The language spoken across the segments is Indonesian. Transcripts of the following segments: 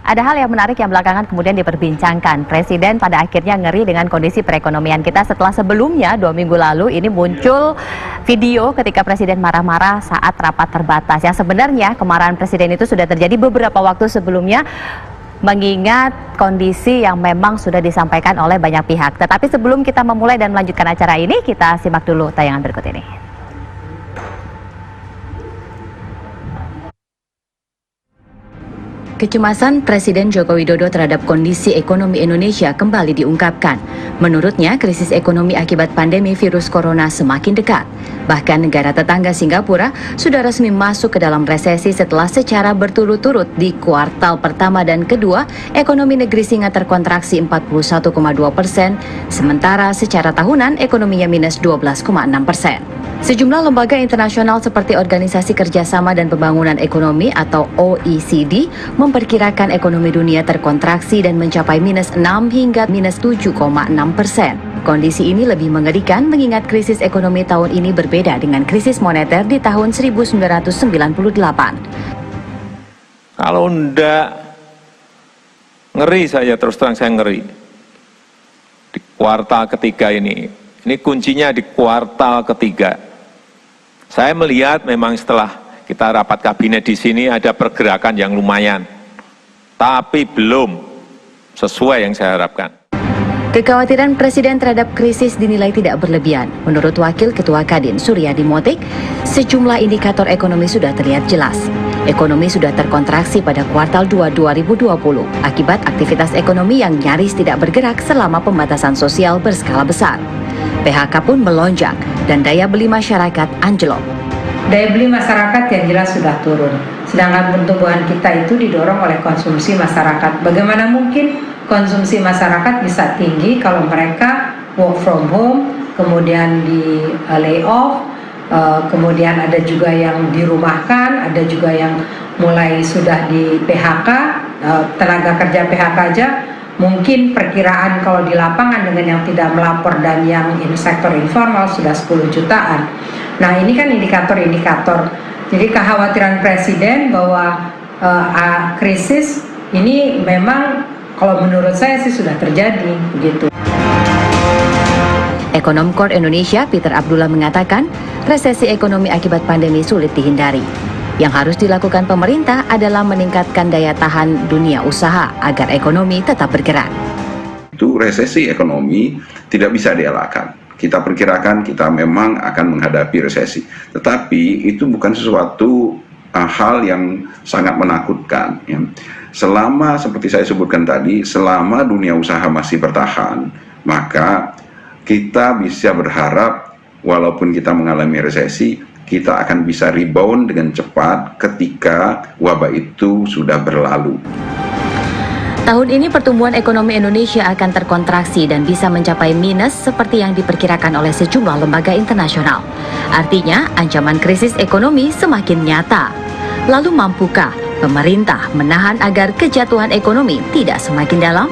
Ada hal yang menarik yang belakangan kemudian diperbincangkan. Presiden pada akhirnya ngeri dengan kondisi perekonomian kita setelah sebelumnya 2 minggu lalu ini muncul video ketika Presiden marah-marah saat rapat terbatas. Yang sebenarnya kemarahan Presiden itu sudah terjadi beberapa waktu sebelumnya, mengingat kondisi yang memang sudah disampaikan oleh banyak pihak. Tetapi sebelum kita memulai dan melanjutkan acara ini, kita simak dulu tayangan berikut ini. Kecemasan Presiden Joko Widodo terhadap kondisi ekonomi Indonesia kembali diungkapkan. Menurutnya, krisis ekonomi akibat pandemi virus corona semakin dekat. Bahkan negara tetangga Singapura sudah resmi masuk ke dalam resesi setelah secara berturut-turut di kuartal pertama dan kedua, ekonomi negeri singa terkontraksi 41,2%, sementara secara tahunan ekonominya minus 12,6%. Sejumlah lembaga internasional seperti Organisasi Kerjasama dan Pembangunan Ekonomi atau OECD memperkirakan ekonomi dunia terkontraksi dan mencapai minus 6 hingga minus 7,6%. Kondisi ini lebih mengerikan mengingat krisis ekonomi tahun ini berbeda dengan krisis moneter di tahun 1998. Kalau enggak, ngeri saya, terus terang saya ngeri. Di kuartal ketiga ini kuncinya di kuartal ketiga. Saya melihat memang setelah kita rapat kabinet di sini ada pergerakan yang lumayan, tapi belum sesuai yang saya harapkan. Kekhawatiran Presiden terhadap krisis dinilai tidak berlebihan. Menurut Wakil Ketua Kadin Suryadi Motik, sejumlah indikator ekonomi sudah terlihat jelas. Ekonomi sudah terkontraksi pada kuartal 2 2020 akibat aktivitas ekonomi yang nyaris tidak bergerak selama pembatasan sosial berskala besar. PHK pun melonjak dan daya beli masyarakat anjlok. Daya beli masyarakat yang jelas sudah turun. Sedangkan pertumbuhan kita itu didorong oleh konsumsi masyarakat. Bagaimana mungkin konsumsi masyarakat bisa tinggi kalau mereka work from home, kemudian di lay off, kemudian ada juga yang dirumahkan, ada juga yang mulai sudah di PHK, tenaga kerja PHK aja. Mungkin perkiraan kalau di lapangan dengan yang tidak melapor dan yang sektor informal sudah 10 jutaan. Nah, ini kan indikator-indikator. Jadi kekhawatiran Presiden bahwa krisis ini memang kalau menurut saya sih sudah terjadi begitu. Ekonom Core Indonesia Peter Abdullah mengatakan resesi ekonomi akibat pandemi sulit dihindari. Yang harus dilakukan pemerintah adalah meningkatkan daya tahan dunia usaha agar ekonomi tetap bergerak. Itu resesi ekonomi tidak bisa dielakkan. Kita perkirakan kita memang akan menghadapi resesi. Tetapi itu bukan sesuatu hal yang sangat menakutkan. Ya. Selama, seperti saya sebutkan tadi, selama dunia usaha masih bertahan, maka kita bisa berharap walaupun kita mengalami resesi, kita akan bisa rebound dengan cepat ketika wabah itu sudah berlalu. Tahun ini pertumbuhan ekonomi Indonesia akan terkontraksi dan bisa mencapai minus seperti yang diperkirakan oleh sejumlah lembaga internasional. Artinya, ancaman krisis ekonomi semakin nyata. Lalu mampukah pemerintah menahan agar kejatuhan ekonomi tidak semakin dalam?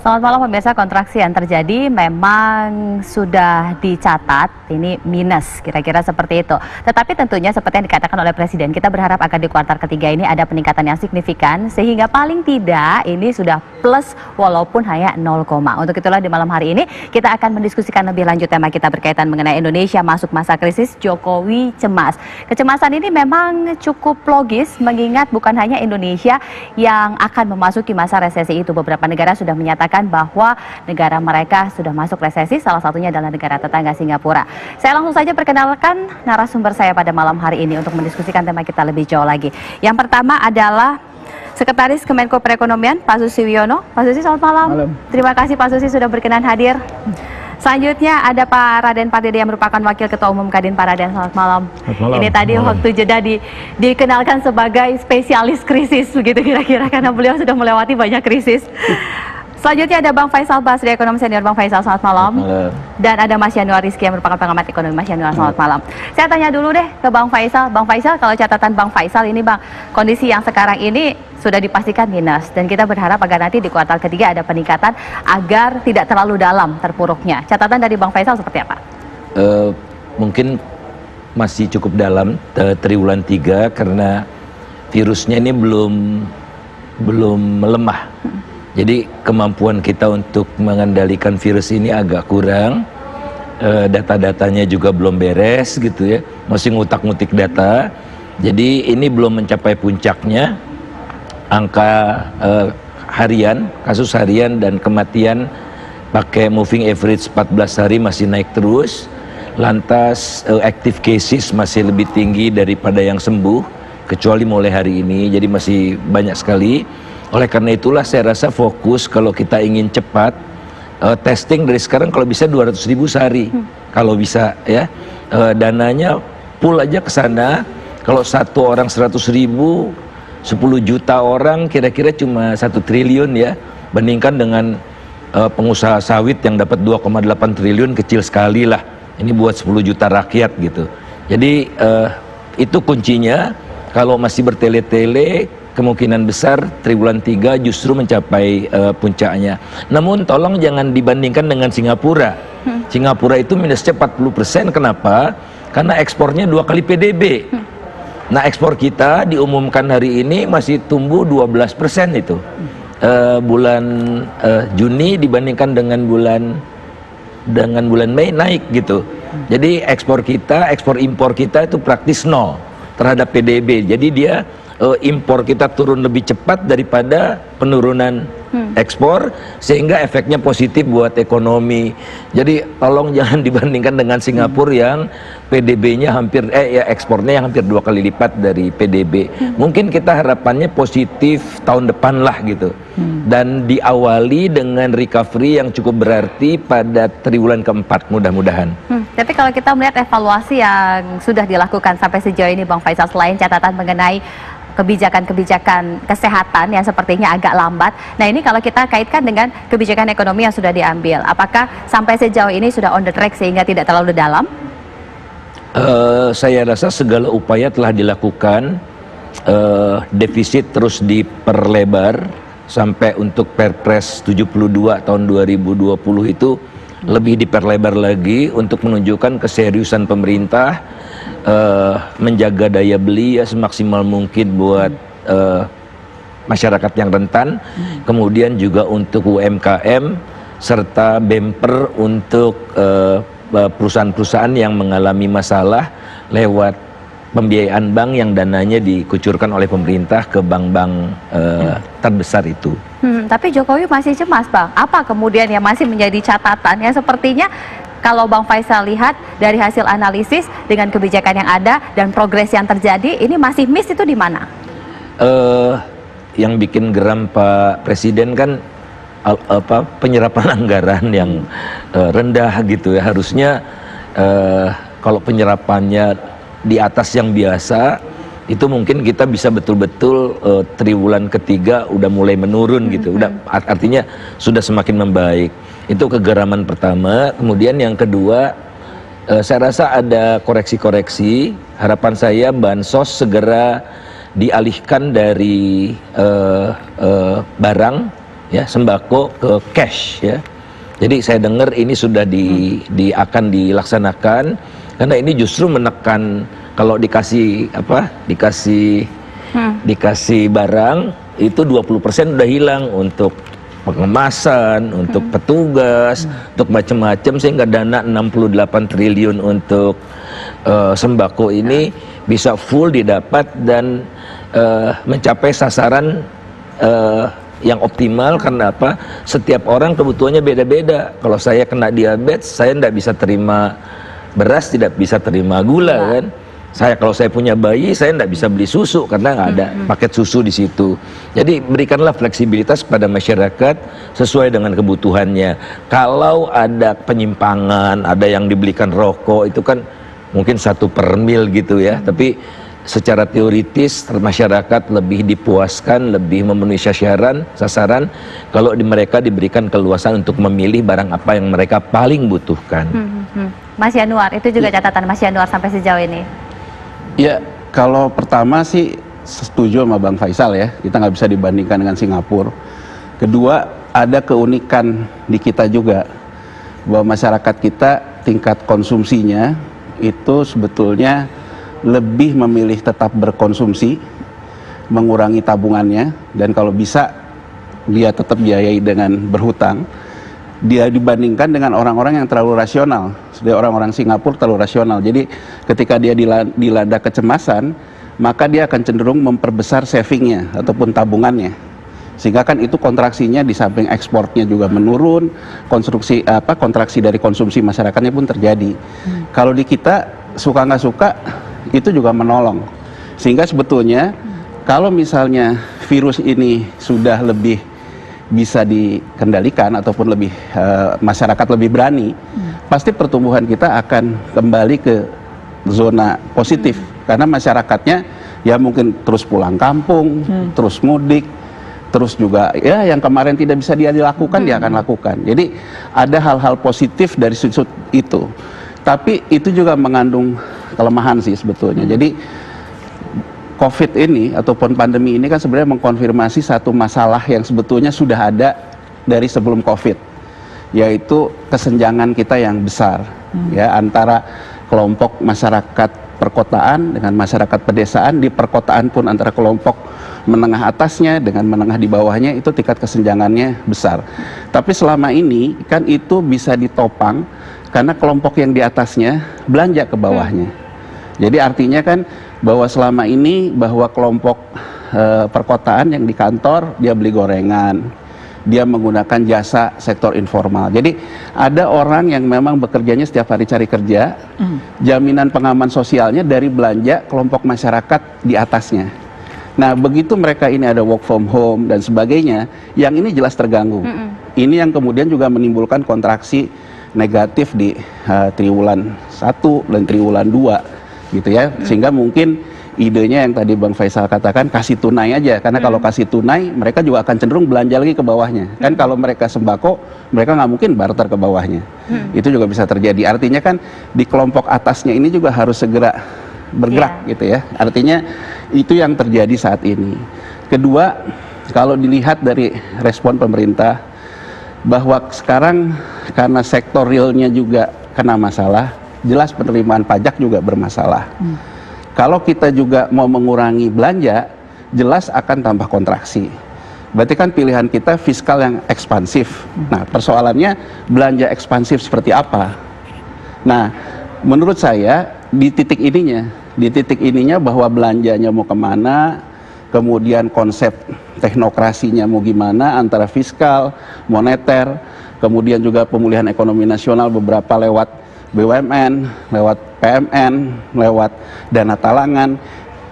Selamat malam pemirsa, kontraksi yang terjadi memang sudah dicatat, ini minus, kira-kira seperti itu. Tetapi tentunya seperti yang dikatakan oleh Presiden, kita berharap agar di kuartal ketiga ini ada peningkatan yang signifikan, sehingga paling tidak ini sudah plus walaupun hanya 0, untuk itulah di malam hari ini kita akan mendiskusikan lebih lanjut tema kita berkaitan mengenai Indonesia masuk masa krisis, Jokowi cemas. Kecemasan ini memang cukup logis mengingat bukan hanya Indonesia yang akan memasuki masa resesi itu, beberapa negara sudah menyatakan bahwa negara mereka sudah masuk resesi, salah satunya adalah negara tetangga Singapura. Saya langsung saja perkenalkan narasumber saya pada malam hari ini untuk mendiskusikan tema kita lebih jauh lagi. Yang pertama adalah Sekretaris Kemenko Perekonomian, Pak Susi Wiono. Pak Susi, selamat malam. Terima kasih Pak Susi sudah berkenan hadir. Selanjutnya ada Pak Raden Pardede yang merupakan Wakil Ketua Umum Kadin. Pak Raden, selamat malam. Ini tadi waktu jeda dikenalkan sebagai spesialis krisis, begitu kira-kira, karena beliau sudah melewati banyak krisis. Selanjutnya ada Bang Faisal Basri, ekonom senior. Bang Faisal, selamat malam. Dan ada Mas Yanuar Rizky yang merupakan pengamat ekonomi. Mas Yanuar, selamat malam. Saya tanya dulu deh ke Bang Faisal. Bang Faisal, kalau catatan Bang Faisal ini Bang, kondisi yang sekarang ini sudah dipastikan minus. Dan kita berharap agar nanti di kuartal ketiga ada peningkatan agar tidak terlalu dalam terpuruknya. Catatan dari Bang Faisal seperti apa? Mungkin masih cukup dalam triwulan 3 karena virusnya ini belum melemah. Jadi kemampuan kita untuk mengendalikan virus ini agak kurang. Data-datanya juga belum beres gitu ya, masih ngutak-ngutik data. Jadi ini belum mencapai puncaknya. Angka harian, kasus harian dan kematian pakai moving average 14 hari masih naik terus. Lantas active cases masih lebih tinggi daripada yang sembuh, kecuali mulai hari ini, jadi masih banyak sekali. Oleh karena itulah saya rasa fokus kalau kita ingin cepat, testing dari sekarang kalau bisa 200.000 sehari, kalau bisa ya. Dananya pool aja ke sana. Kalau satu orang 100.000, 10 juta orang kira-kira cuma 1 triliun ya. Bandingkan dengan pengusaha sawit yang dapat 2,8 triliun, kecil sekali lah. Ini buat 10 juta rakyat gitu. Jadi itu kuncinya. Kalau masih bertele-tele, kemungkinan besar triwulan 3 justru mencapai puncaknya. Namun tolong jangan dibandingkan dengan Singapura. Singapura itu minusnya 40%. Kenapa? Karena ekspornya 2 kali PDB. Nah, ekspor kita diumumkan hari ini masih tumbuh 12% itu. Bulan Juni dibandingkan dengan bulan Mei naik gitu. Jadi ekspor impor kita itu praktis nol terhadap PDB. Jadi dia impor kita turun lebih cepat daripada penurunan ekspor, sehingga efeknya positif buat ekonomi. Jadi tolong jangan dibandingkan dengan Singapura yang PDB-nya hampir ekspornya yang hampir 2 kali lipat dari PDB. Mungkin kita harapannya positif tahun depan lah gitu. Dan diawali dengan recovery yang cukup berarti pada triwulan keempat mudah-mudahan. Tapi kalau kita melihat evaluasi yang sudah dilakukan sampai sejauh ini Bang Faisal, selain catatan mengenai kebijakan-kebijakan kesehatan yang sepertinya agak lambat. Nah, ini kalau kita kaitkan dengan kebijakan ekonomi yang sudah diambil, apakah sampai sejauh ini sudah on the track sehingga tidak terlalu dalam? Saya rasa segala upaya telah dilakukan. Defisit terus diperlebar sampai untuk Perpres 72 tahun 2020 itu lebih diperlebar lagi untuk menunjukkan keseriusan pemerintah menjaga daya beli ya semaksimal mungkin buat masyarakat yang rentan, kemudian juga untuk UMKM serta bumper untuk perusahaan-perusahaan yang mengalami masalah lewat pembiayaan bank yang dananya dikucurkan oleh pemerintah ke bank-bank terbesar itu. Tapi Jokowi masih cemas, Bang. Apa kemudian yang masih menjadi catatan yang sepertinya kalau Bang Faisal lihat dari hasil analisis dengan kebijakan yang ada dan progres yang terjadi, ini masih miss itu di mana? Yang bikin geram Pak Presiden kan penyerapan anggaran yang rendah gitu ya. Harusnya kalau penyerapannya di atas yang biasa, itu mungkin kita bisa betul-betul triwulan ketiga udah mulai menurun gitu. Udah artinya sudah semakin membaik. Itu kegeraman pertama. Kemudian yang kedua, saya rasa ada koreksi-koreksi. Harapan saya bansos segera dialihkan dari barang ya, sembako ke cash ya. Jadi saya dengar ini sudah akan dilaksanakan karena ini justru menekan. Kalau dikasih dikasih barang itu 20% udah hilang untuk pengemasan, untuk petugas, untuk macam-macam, sehingga dana 68 triliun untuk sembako ini bisa full didapat dan mencapai sasaran yang optimal. Karena apa? Setiap orang kebutuhannya beda-beda. Kalau saya kena diabetes, saya tidak bisa terima beras, tidak bisa terima gula kan. Kalau saya punya bayi, saya tidak bisa beli susu karena nggak ada paket susu di situ. Jadi berikanlah fleksibilitas pada masyarakat sesuai dengan kebutuhannya. Kalau ada penyimpangan, ada yang dibelikan rokok, itu kan mungkin 1 per mil gitu ya. Tapi secara teoritis masyarakat lebih dipuaskan, lebih memenuhi sasaran kalau mereka diberikan keluasan untuk memilih barang apa yang mereka paling butuhkan. Mas Yanuar, itu juga catatan Mas Yanuar sampai sejauh ini. Ya, kalau pertama sih setuju sama Bang Faisal ya, kita nggak bisa dibandingkan dengan Singapura. Kedua, ada keunikan di kita juga, bahwa masyarakat kita tingkat konsumsinya itu sebetulnya lebih memilih tetap berkonsumsi, mengurangi tabungannya, dan kalau bisa dia tetap biayai dengan berhutang. Dia dibandingkan dengan orang-orang yang terlalu rasional. Seperti orang-orang Singapura terlalu rasional. Jadi ketika dia dilanda kecemasan, maka dia akan cenderung memperbesar savingnya ataupun tabungannya. Sehingga kan itu kontraksinya di samping ekspornya juga menurun, kontraksi dari konsumsi masyarakatnya pun terjadi. Kalau di kita suka nggak suka itu juga menolong. Sehingga sebetulnya kalau misalnya virus ini sudah lebih bisa dikendalikan ataupun lebih masyarakat lebih berani, pasti pertumbuhan kita akan kembali ke zona positif karena masyarakatnya ya mungkin terus pulang kampung, terus mudik, terus juga ya yang kemarin tidak bisa dia dilakukan dia akan lakukan. Jadi ada hal-hal positif dari sudut itu. Tapi itu juga mengandung kelemahan sih sebetulnya. Jadi COVID ini ataupun pandemi ini kan sebenarnya mengkonfirmasi satu masalah yang sebetulnya sudah ada dari sebelum COVID, yaitu kesenjangan kita yang besar ya antara kelompok masyarakat perkotaan dengan masyarakat pedesaan. Di perkotaan pun antara kelompok menengah atasnya dengan menengah di bawahnya itu tingkat kesenjangannya besar. Tapi selama ini kan itu bisa ditopang karena kelompok yang di atasnya belanja ke bawahnya. Jadi artinya kan bahwa selama ini bahwa kelompok perkotaan yang di kantor dia beli gorengan, dia menggunakan jasa sektor informal. Jadi ada orang yang memang bekerjanya setiap hari cari kerja, jaminan pengaman sosialnya dari belanja kelompok masyarakat di atasnya. Nah begitu mereka ini ada work from home dan sebagainya, yang ini jelas terganggu. Ini yang kemudian juga menimbulkan kontraksi negatif di triwulan 1 dan triwulan 2 gitu ya, sehingga mungkin idenya yang tadi Bang Faisal katakan kasih tunai aja, karena kalau kasih tunai mereka juga akan cenderung belanja lagi ke bawahnya kan. Kalau mereka sembako mereka nggak mungkin barter ke bawahnya, itu juga bisa terjadi. Artinya kan di kelompok atasnya ini juga harus segera bergerak gitu ya. Artinya itu yang terjadi saat ini. Kedua, kalau dilihat dari respon pemerintah bahwa sekarang karena sektor realnya juga kena masalah, jelas penerimaan pajak juga bermasalah. Kalau kita juga mau mengurangi belanja, jelas akan tambah kontraksi. Berarti kan pilihan kita fiskal yang ekspansif. Nah, persoalannya belanja ekspansif seperti apa? Nah, menurut saya di titik ininya bahwa belanjanya mau kemana, kemudian konsep teknokrasinya mau gimana antara fiskal, moneter, kemudian juga pemulihan ekonomi nasional beberapa lewat BUMN, lewat PMN, lewat dana talangan,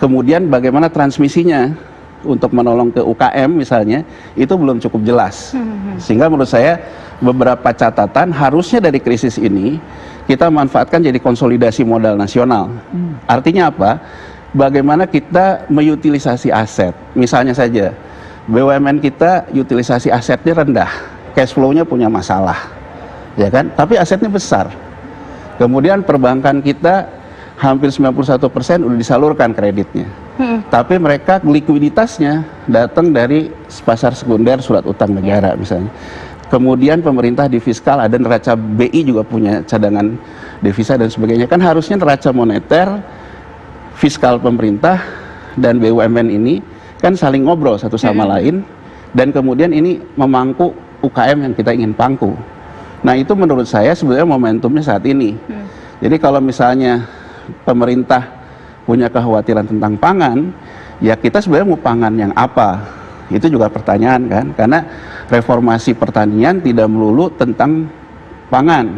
kemudian bagaimana transmisinya untuk menolong ke UKM misalnya, itu belum cukup jelas. Sehingga menurut saya beberapa catatan harusnya dari krisis ini kita manfaatkan jadi konsolidasi modal nasional. Artinya apa? Bagaimana kita mengutilisasi aset. Misalnya saja BUMN kita utilisasi asetnya rendah, cash flow-nya punya masalah, ya kan? Tapi asetnya besar. Kemudian perbankan kita hampir 91% udah disalurkan kreditnya. Tapi mereka likuiditasnya datang dari pasar sekunder surat utang negara misalnya. Kemudian pemerintah di fiskal ada neraca BI juga punya cadangan devisa dan sebagainya. Kan harusnya neraca moneter, fiskal pemerintah dan BUMN ini kan saling ngobrol satu sama lain, dan kemudian ini memangku UKM yang kita ingin pangku. Nah itu menurut saya sebenarnya momentumnya saat ini. Jadi kalau misalnya pemerintah punya kekhawatiran tentang pangan, ya kita sebenarnya mau pangan yang apa? Itu juga pertanyaan kan, karena reformasi pertanian tidak melulu tentang pangan.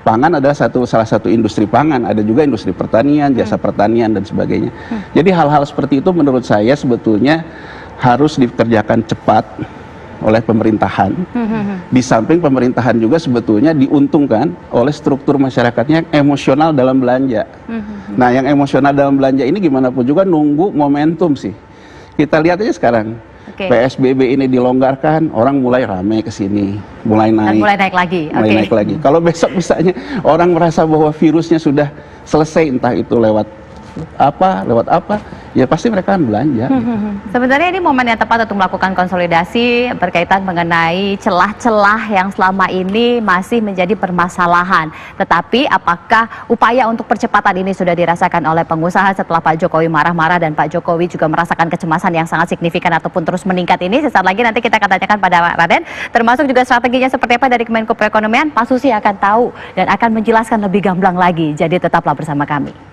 Pangan adalah salah satu industri pangan, ada juga industri pertanian, jasa pertanian dan sebagainya. Jadi hal-hal seperti itu menurut saya sebetulnya harus dikerjakan cepat oleh pemerintahan. Di samping pemerintahan juga sebetulnya diuntungkan oleh struktur masyarakatnya yang emosional dalam belanja. Nah yang emosional dalam belanja ini gimana pun juga nunggu momentum sih. Kita lihat aja sekarang, PSBB ini dilonggarkan, orang mulai rame ke sini, mulai naik. Dan mulai naik lagi. Naik lagi. Kalau besok misalnya orang merasa bahwa virusnya sudah selesai, entah itu lewat apa, ya pasti mereka akan belanja. Sebenarnya ini momen yang tepat untuk melakukan konsolidasi berkaitan mengenai celah-celah yang selama ini masih menjadi permasalahan. Tetapi apakah upaya untuk percepatan ini sudah dirasakan oleh pengusaha setelah Pak Jokowi marah-marah dan Pak Jokowi juga merasakan kecemasan yang sangat signifikan ataupun terus meningkat ini? Sesaat lagi nanti kita akan tanyakan pada Pak Raden, termasuk juga strateginya seperti apa dari Kemenko Perekonomian. Pak Susi akan tahu dan akan menjelaskan lebih gamblang lagi. Jadi tetaplah bersama kami.